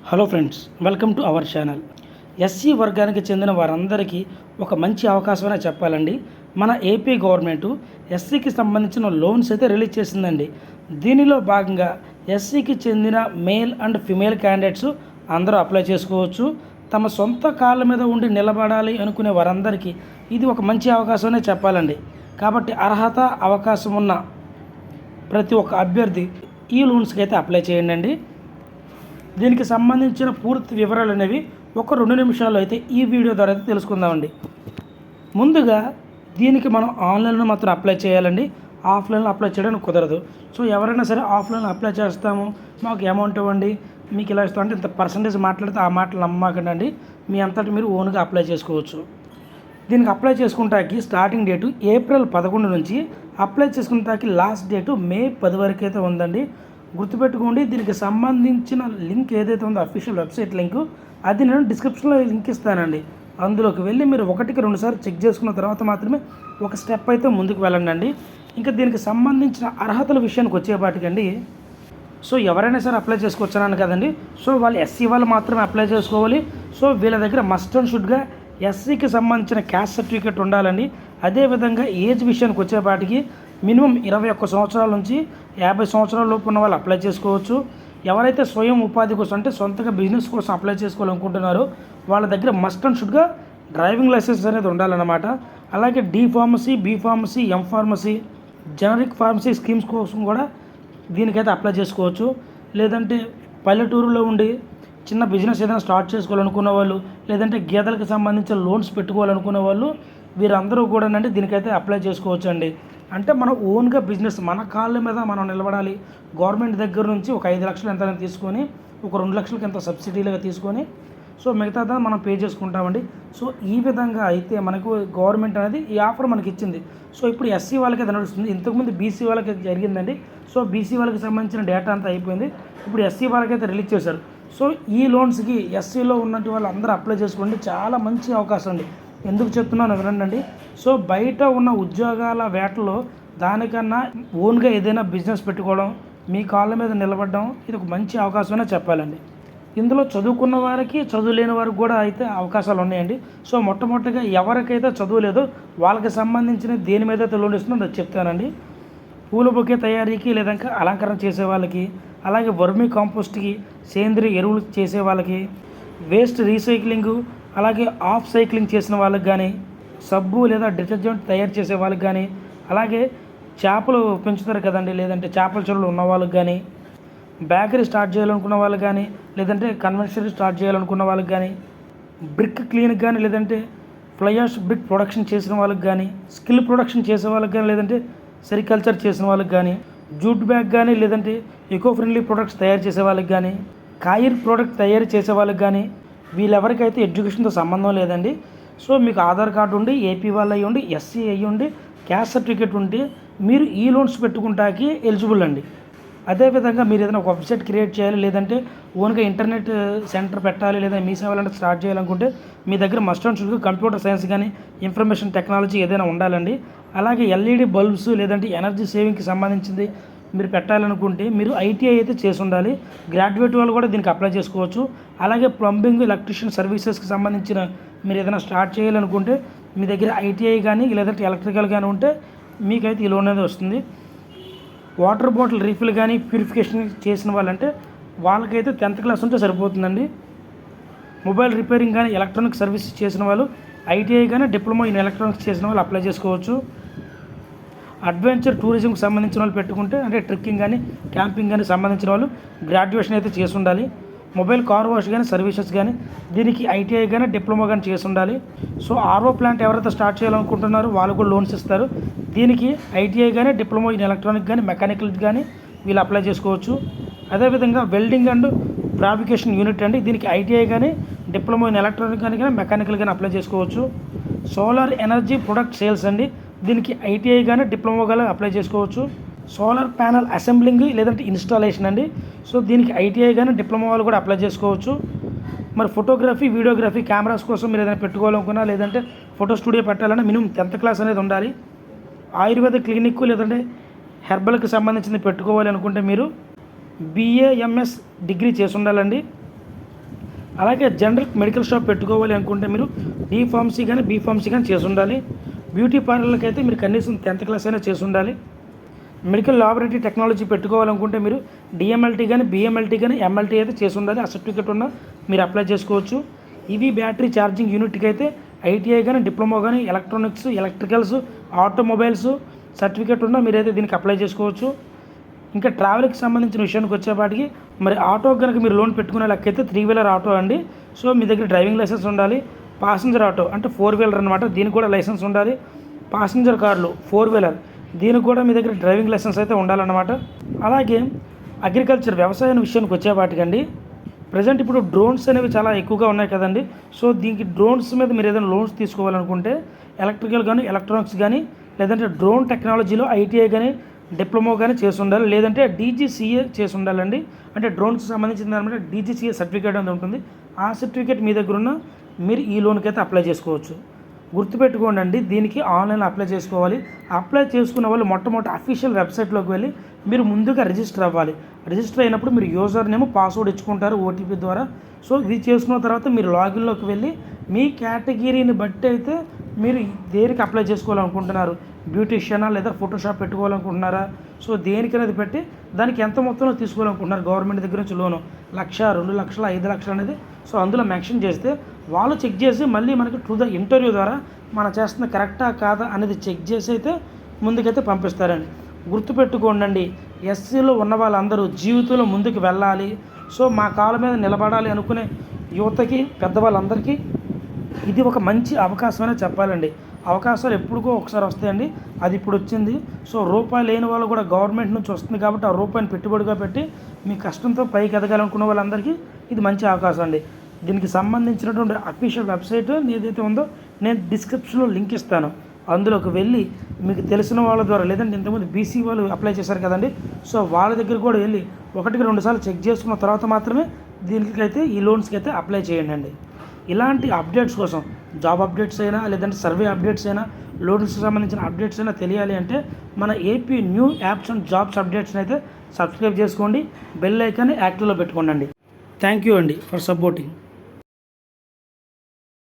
Hello friends, welcome to our channel. SC వర్గానికి చెందిన వారందరికీ ఒక మంచి అవకాశమనే చెప్పాలండి. మన ఏపీ గవర్నమెంటు ఎస్సీకి సంబంధించిన లోన్స్ అయితే రిలీజ్ చేసిందండి. దీనిలో భాగంగా ఎస్సీకి చెందిన మేల్ అండ్ ఫిమేల్ క్యాండిడేట్స్ అందరూ అప్లై చేసుకోవచ్చు. తమ సొంత కాళ్ళ మీద ఉండి నిలబడాలి అనుకునే వారందరికీ ఇది ఒక మంచి అవకాశమనే చెప్పాలండి. కాబట్టి అర్హత అవకాశం ఉన్న ప్రతి ఒక్క అభ్యర్థి ఈ లోన్స్కి అయితే అప్లై చేయండి. దీనికి సంబంధించిన పూర్తి వివరాలు అనేవి ఒక 2 నిమిషాల్లో అయితే ఈ వీడియో ద్వారా అయితే తెలుసుకుందామండి. ముందుగా దీనికి మనం ఆన్లైన్లో మాత్రం అప్లై చేయాలండి. ఆఫ్లైన్లో అప్లై చేయడానికి కుదరదు. సో ఎవరైనా సరే ఆఫ్లైన్లో అప్లై చేస్తాము, మాకు అమౌంట్ ఇవ్వండి, మీకు ఇలా ఇస్తాం అంటే ఇంత పర్సంటేజ్ మాట్లాడితే ఆ మాటలు నమ్మకండి. మీ అంతటి మీరు ఓన్గా అప్లై చేసుకోవచ్చు. దీనికి అప్లై చేసుకుంటాకి స్టార్టింగ్ డేటు ఏప్రిల్ 11 నుంచి, అప్లై చేసుకుంటాకి లాస్ట్ డేటు మే 10 వరకు అయితే ఉందండి. గుర్తుపెట్టుకోండి. దీనికి సంబంధించిన లింక్ ఏదైతే ఉందో అఫీషియల్ వెబ్సైట్ లింకు, అది నేను డిస్క్రిప్షన్లో లింక్ ఇస్తానండి. అందులోకి వెళ్ళి మీరు 1-2 సార్లు చెక్ చేసుకున్న తర్వాత మాత్రమే ఒక స్టెప్ అయితే ముందుకు వెళ్ళండి. ఇంకా దీనికి సంబంధించిన అర్హతల విషయానికి వచ్చేపాటికండి, సో ఎవరైనా సరే అప్లై చేసుకోవచ్చాను కదండి. సో వాళ్ళు ఎస్సీ వాళ్ళు మాత్రమే అప్లై చేసుకోవాలి. సో వీళ్ళ దగ్గర మస్ట్ అండ్ షుడ్గా ఎస్సీకి సంబంధించిన క్యాస్ట్ సర్టిఫికేట్ ఉండాలండి. అదేవిధంగా ఏజ్ విషయానికి వచ్చేపాటికి మినిమం 21 సంవత్సరాల నుంచి 50 సంవత్సరాల లోపు ఉన్న వాళ్ళు అప్లై చేసుకోవచ్చు. ఎవరైతే స్వయం ఉపాధి కోసం అంటే సొంతగా బిజినెస్ కోసం అప్లై చేసుకోవాలనుకుంటున్నారో వాళ్ళ దగ్గర మస్ట్ అండ్ షుడ్గా డ్రైవింగ్ లైసెన్స్ అనేది ఉండాలన్నమాట. అలాగే D pharmacy, B pharmacy, M pharmacy, generic pharmacy schemes కోసం కూడా దీనికైతే అప్లై చేసుకోవచ్చు. లేదంటే పల్లెటూరులో ఉండి చిన్న బిజినెస్ ఏదైనా స్టార్ట్ చేసుకోవాలనుకున్న వాళ్ళు, లేదంటే గేదెలకు సంబంధించిన లోన్స్ పెట్టుకోవాలనుకునే వాళ్ళు, వీరందరూ కూడా దీనికైతే అప్లై చేసుకోవచ్చు అండి. అంటే మనం ఓన్గా బిజినెస్ మన కాళ్ళ మీద మనం నిలబడాలి. గవర్నమెంట్ దగ్గర నుంచి ఒక 5 లక్షలు ఎంత తీసుకొని, ఒక 2 లక్షలకి ఎంత సబ్సిడీలుగా తీసుకొని, సో మిగతాదా మనం పే చేసుకుంటామండి. సో ఈ విధంగా అయితే మనకు గవర్నమెంట్ అనేది ఈ ఆఫర్ మనకి ఇచ్చింది. సో ఇప్పుడు ఎస్సీ వాళ్ళకి నడుస్తుంది. ఇంతకుముందు బీసీ వాళ్ళకి జరిగిందండి. సో బీసీ వాళ్ళకి సంబంధించిన డేటా అంతా అయిపోయింది. ఇప్పుడు ఎస్సీ వాళ్ళకైతే రిలీజ్ చేశారు. సో ఈ లోన్స్కి ఎస్సీలో ఉన్నట్టు వాళ్ళు అందరూ అప్లై చేసుకోండి. చాలా మంచి అవకాశం అండి. ఎందుకు చెప్తున్నాను వినండి. సో బయట ఉన్న ఉద్యోగాల వేటలో దానికన్నా ఓన్గా ఏదైనా బిజినెస్ పెట్టుకోవడం, మీ కాళ్ళ మీద నిలబడడం, ఇది ఒక మంచి అవకాశమనే చెప్పాలండి. ఇందులో చదువుకున్న వారికి, చదువు లేని వారికి కూడా అయితే అవకాశాలు ఉన్నాయండి. సో మొట్టమొదటిగా ఎవరికైతే చదువు లేదో వాళ్ళకి సంబంధించిన దేని మీద అయితే లోన్ ఇస్తుందో అది చెప్తానండి. పూల బొకే తయారీకి లేదంటే అలంకరణ చేసే వాళ్ళకి, అలాగే వర్మీ కాంపోస్ట్కి, సేంద్రియ ఎరువులు చేసే వాళ్ళకి, వేస్ట్ రీసైక్లింగు, అలాగే ఆఫ్ సైక్లింగ్ చేసిన వాళ్ళకి కానీ, సబ్బు లేదా డిటర్జెంట్ తయారు చేసే వాళ్ళకి కానీ, అలాగే చేపలు పెంచుతారు కదండి, లేదంటే చేపల చెరువులు ఉన్న వాళ్ళకి కానీ, బేకరీ స్టార్ట్ చేయాలనుకున్న వాళ్ళకి కానీ, లేదంటే కన్వెన్షనరీ స్టార్ట్ చేయాలనుకున్న వాళ్ళకి కానీ, బ్రిక్ క్లీన్కి కానీ, లేదంటే ఫ్లై యాష్ బ్రిక్ ప్రొడక్షన్ చేసిన వాళ్ళకి కానీ, స్కిల్ ప్రొడక్షన్ చేసే వాళ్ళకి కానీ, లేదంటే సెరికల్చర్ చేసిన వాళ్ళకి కానీ, జూట్ బ్యాగ్ కానీ, లేదంటే ఎకో ఫ్రెండ్లీ ప్రొడక్ట్స్ తయారు చేసే వాళ్ళకి కానీ, కాయిర్ ప్రోడక్ట్ తయారు చేసే వాళ్ళకి కానీ, వీళ్ళెవరికైతే ఎడ్యుకేషన్తో సంబంధం లేదండి. సో మీకు ఆధార్ కార్డు ఉండి, ఏపీ వాళ్ళు అయ్యి ఉండి, ఎస్సీ అయ్యి ఉండి, క్యాస్ట్ సర్టిఫికేట్ ఉంటే మీరు ఈ లోన్స్ పెట్టుకుంటాకి ఎలిజిబుల్ అండి. అదేవిధంగా మీరు ఏదైనా ఒక వెబ్సైట్ క్రియేట్ చేయాలి, లేదంటే ఓన్గా ఇంటర్నెట్ సెంటర్ పెట్టాలి, లేదా మీ సేవలంటే స్టార్ట్ చేయాలనుకుంటే మీ దగ్గర మస్ట్ అండ్ షుడ్గా కంప్యూటర్ సైన్స్ కానీ, ఇన్ఫర్మేషన్ టెక్నాలజీ ఏదైనా ఉండాలండి. అలాగే ఎల్ఈడి బల్బ్స్ లేదంటే ఎనర్జీ సేవింగ్కి సంబంధించింది మీరు పెట్టాలనుకుంటే మీరు ఐటీఐ అయితే చేసి ఉండాలి. గ్రాడ్యుయేట్ వాళ్ళు కూడా దీనికి అప్లై చేసుకోవచ్చు. అలాగే ప్లంబింగ్, ఎలక్ట్రీషియన్ సర్వీసెస్కి సంబంధించిన మీరు ఏదైనా స్టార్ట్ చేయాలనుకుంటే మీ దగ్గర ఐటీఐ కానీ లేదంటే ఎలక్ట్రికల్ కానీ ఉంటే మీకైతే ఈ లోన్ అనేది వస్తుంది. వాటర్ బాటిల్ రీఫిల్ కానీ ప్యూరిఫికేషన్ చేసిన వాళ్ళంటే వాళ్ళకైతే 10th క్లాస్ ఉంటే సరిపోతుందండి. మొబైల్ రిపేరింగ్ కానీ ఎలక్ట్రానిక్ సర్వీస్ చేసిన వాళ్ళు, ఐటీఐ కానీ డిప్లొమా ఇన్ ఎలక్ట్రానిక్స్ చేసిన వాళ్ళు అప్లై చేసుకోవచ్చు. అడ్వెంచర్ టూరిజంకి సంబంధించిన వాళ్ళు పెట్టుకుంటే, అంటే ట్రెక్కింగ్ కానీ క్యాంపింగ్ కానీ సంబంధించిన వాళ్ళు గ్రాడ్యుయేషన్ అయితే చేసి ఉండాలి. మొబైల్ కార్ వాష్ కానీ సర్వీసెస్ కానీ దీనికి ఐటీఐ కానీ డిప్లొమా కానీ చేసి ఉండాలి. సో ఆర్ఓ ప్లాంట్ ఎవరైతే స్టార్ట్ చేయాలనుకుంటున్నారో వాళ్ళు కూడా లోన్స్ ఇస్తారు. దీనికి ఐటీఐ కానీ డిప్లొమా ఇన్ ఎలక్ట్రానిక్ కానీ మెకానికల్ కానీ వీళ్ళు అప్లై చేసుకోవచ్చు. అదేవిధంగా వెల్డింగ్ అండ్ ఫ్యాబ్రికేషన్ యూనిట్ అండి, దీనికి ఐటీఐ కానీ డిప్లొమా ఇన్ ఎలక్ట్రానిక్ కానీ మెకానికల్ కానీ అప్లై చేసుకోవచ్చు. సోలార్ ఎనర్జీ ప్రొడక్ట్ సేల్స్ అండి, దీనికి ఐటీఐ కానీ డిప్లొమా కానీ అప్లై చేసుకోవచ్చు. సోలార్ ప్యానల్ అసెంబ్లింగ్ లేదంటే ఇన్స్టాలేషన్ అండి, సో దీనికి ఐటీఐ కానీ డిప్లొమా వాళ్ళు కూడా అప్లై చేసుకోవచ్చు. మరి ఫోటోగ్రఫీ, వీడియోగ్రఫీ, కెమెరాస్ కోసం మీరు ఏదైనా పెట్టుకోవాలనుకున్నా, లేదంటే ఫోటో స్టూడియో పెట్టాలన్నా మినిమం 10th క్లాస్ అనేది ఉండాలి. ఆయుర్వేద క్లినిక్ లేదంటే హెర్బల్కి సంబంధించింది పెట్టుకోవాలి అనుకుంటే మీరు BA MS డిగ్రీ చేసి ఉండాలండి. అలాగే జనరల్ మెడికల్ షాప్ పెట్టుకోవాలి అనుకుంటే మీరు బీఫార్మసీ కానీ చేసి ఉండాలి. బ్యూటీ పార్లర్కి అయితే మీరు కనీసం 10th క్లాస్ అయినా చేసి ఉండాలి. మెడికల్ లాబొరేటరీ టెక్నాలజీ పెట్టుకోవాలనుకుంటే మీరు డిఎంఎల్టీ కానీ బిఎంఎల్టీ కానీ ఎంఎల్టీ అయితే చేసి ఉండాలి. ఆ సర్టిఫికేట్ ఉన్న మీరు అప్లై చేసుకోవచ్చు. ఈవీ బ్యాటరీ ఛార్జింగ్ యూనిట్కి అయితే ఐటీఐ కానీ డిప్లొమా కానీ ఎలక్ట్రానిక్స్, ఎలక్ట్రికల్స్, ఆటోమొబైల్స్ సర్టిఫికేట్ ఉన్న మీరైతే దీనికి అప్లై చేసుకోవచ్చు. ఇంకా ట్రావెల్కి సంబంధించిన విషయానికి వచ్చేపాటికి మరి ఆటో కనుక మీరు లోన్ పెట్టుకునే లెక్కైతే 3-wheeler ఆటో అండి. సో మీ దగ్గర డ్రైవింగ్ లైసెన్స్ ఉండాలి. ప్యాసింజర్ ఆటో అంటే 4-wheeler అనమాట, దీనికి కూడా లైసెన్స్ ఉండాలి. ప్యాసింజర్ కార్లు 4-wheeler దీనికి కూడా మీ దగ్గర డ్రైవింగ్ లైసెన్స్ అయితే ఉండాలన్నమాట. అలాగే అగ్రికల్చర్ వ్యవసాయం విషయానికి వచ్చేపాటికండి ప్రజెంట్ ఇప్పుడు డ్రోన్స్ అనేవి చాలా ఎక్కువగా ఉన్నాయి కదండి. సో దీనికి డ్రోన్స్ మీద మీరు ఏదైనా లోన్స్ తీసుకోవాలనుకుంటే ఎలక్ట్రికల్ కానీ ఎలక్ట్రానిక్స్ కానీ లేదంటే డ్రోన్ టెక్నాలజీలో ఐటీఐ కానీ డిప్లొమా కానీ చేసి ఉండాలి. లేదంటే డీజీసీఏ చేసి ఉండాలండి. అంటే డ్రోన్స్కి సంబంధించిన అనమాట డీజీసీఏ సర్టిఫికేట్ అనేది ఉంటుంది. ఆ సర్టిఫికేట్ మీ దగ్గర ఉన్న మీరు ఈ లోన్కి అయితే అప్లై చేసుకోవచ్చు. గుర్తుపెట్టుకోండి అండి, దీనికి ఆన్లైన్లో అప్లై చేసుకోవాలి. అప్లై చేసుకున్న వాళ్ళు మొట్టమొదటి అఫీషియల్ వెబ్సైట్లోకి వెళ్ళి మీరు ముందుగా రిజిస్టర్ అవ్వాలి. రిజిస్టర్ అయినప్పుడు మీరు యూజర్ నేమ్ పాస్వర్డ్ ఇచ్చుకుంటారు ఓటీపీ ద్వారా. సో ఇది చేసుకున్న తర్వాత మీరు లాగిన్లోకి వెళ్ళి మీ కేటగిరీని బట్టి అయితే మీరు దేనికి అప్లై చేసుకోవాలనుకుంటున్నారు, బ్యూటీషియనా లేదా ఫోటోషాప్ పెట్టుకోవాలనుకుంటున్నారా, సో దేనికనేది పెట్టి దానికి ఎంత మొత్తంలో తీసుకోవాలనుకుంటున్నారు గవర్నమెంట్ దగ్గర నుంచి లోను 1,00,000, 2,00,000, 5,00,000 అనేది సో అందులో మెన్షన్ చేస్తే వాళ్ళు చెక్ చేసి మళ్ళీ మనకి టు ద ఇంటర్వ్యూ ద్వారా మనం చేస్తున్న కరెక్టా కాదా అనేది చెక్ చేసి అయితే ముందుకైతే పంపిస్తారండి. గుర్తుపెట్టుకోండి, ఎస్సీలో ఉన్న వాళ్ళందరూ జీవితంలో ముందుకు వెళ్ళాలి, సో మా కాళ్ళ మీద నిలబడాలి అనుకునే యువతకి పెద్దవాళ్ళందరికీ ఇది ఒక మంచి అవకాశమనే చెప్పాలండి. అవకాశాలు ఎప్పుడుకో ఒకసారి వస్తాయండి, అది ఇప్పుడు వచ్చింది. సో రూపాయి లేని వాళ్ళు కూడా గవర్నమెంట్ నుంచి వస్తుంది కాబట్టి ఆ రూపాయిని పెట్టుబడిగా పెట్టి మీ కష్టంతో పైకి ఎదగాలనుకున్న వాళ్ళందరికీ ఇది మంచి అవకాశం అండి. దీనికి సంబంధించినటువంటి అఫీషియల్ వెబ్సైట్ ఏదైతే ఉందో నేను డిస్క్రిప్షన్లో లింక్ ఇస్తాను, అందులోకి వెళ్ళి మీకు తెలిసిన వాళ్ళ ద్వారా లేదంటే ఇంతకుముందు బీసీ వాళ్ళు అప్లై చేశారు కదండి, సో వాళ్ళ దగ్గర కూడా వెళ్ళి 1-2 సార్లు చెక్ చేసుకున్న తర్వాత మాత్రమే దీనికైతే ఈ లోన్స్కి అయితే అప్లై చేయండి అండి. ఇలాంటి అప్డేట్స్ కోసం జాబ్ అప్డేట్స్ అయినా లేదంటే సర్వే అప్డేట్స్ అయినా లోన్స్కి సంబంధించిన అప్డేట్స్ అయినా తెలియాలి అంటే మన AP new apps and jobs అప్డేట్స్ని అయితే సబ్స్క్రైబ్ చేసుకోండి, బెల్ ఐకాన్ని యాక్టివ్లో పెట్టుకోండి. థ్యాంక్ యూ అండి ఫర్ సపోర్టింగ్.